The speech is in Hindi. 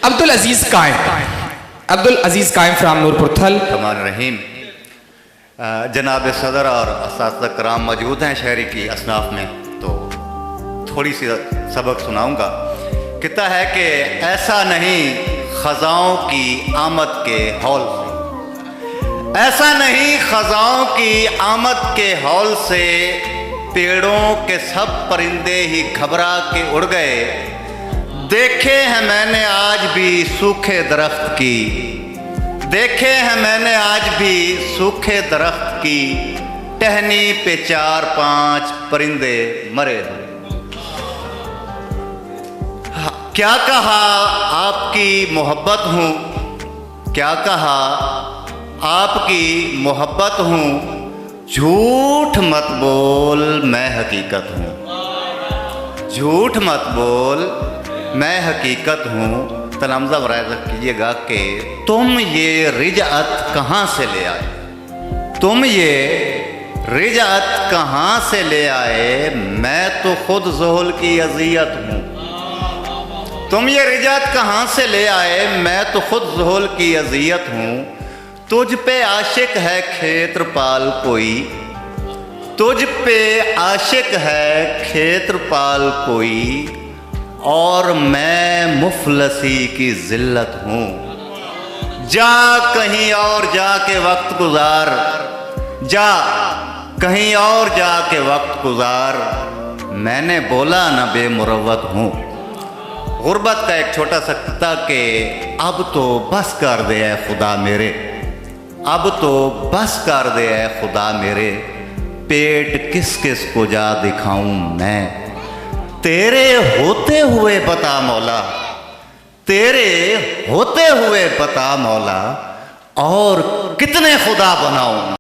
अब्दुल अजीज कायम फ्राम नूरपुर थल। रहीम, जनाब सदर और असातिज़ा कराम मौजूद हैं शहरी की असनाफ में, तो थोड़ी सी सबक सुनाऊंगा। कहता है कि ऐसा नहीं ख़ज़ाओं की आमद के हौल से, ऐसा नहीं ख़ज़ाओं की आमद के हौल से, पेड़ों के सब परिंदे ही घबरा के उड़ गए। देखे हैं मैंने आज भी सूखे दरख्त की, देखे हैं मैंने आज भी सूखे दरख्त की, टहनी पे 4-5 परिंदे मरे। क्या कहा आपकी मोहब्बत हूँ, क्या कहा आपकी मोहब्बत हूँ, झूठ मत बोल मैं हकीकत हूँ, झूठ मत बोल मैं हकीकत हूँ। तलमज़ा बराए कीजिएगा कि तुम ये रिजअत कहाँ से ले आए, तुम ये रिजअत कहाँ से ले आए, मैं तो खुद ज़ोहल की अज़ियत हूँ। तुम ये रिजअत कहाँ से ले आए, मैं तो खुद ज़ोहल की अज़ियत हूँ। तुझ पे आशिक है खेत्रपाल कोई, तुझ पे आशिक है खेत्रपाल कोई, और मैं मुफलसी की ज़िल्लत हूँ। जा कहीं और जाके वक्त गुजार, जा कहीं और जाके वक्त गुजार, मैंने बोला न बेमुरव्वत हूँ। गुर्बत का एक छोटा सा किस्सा के अब तो बस कर दे ऐ खुदा मेरे, अब तो बस कर दे ऐ खुदा मेरे, पेट किस किस को जा दिखाऊं मैं, तेरे होते हुए बता मौला, तेरे होते हुए बता मौला, और कितने खुदा बनाऊं।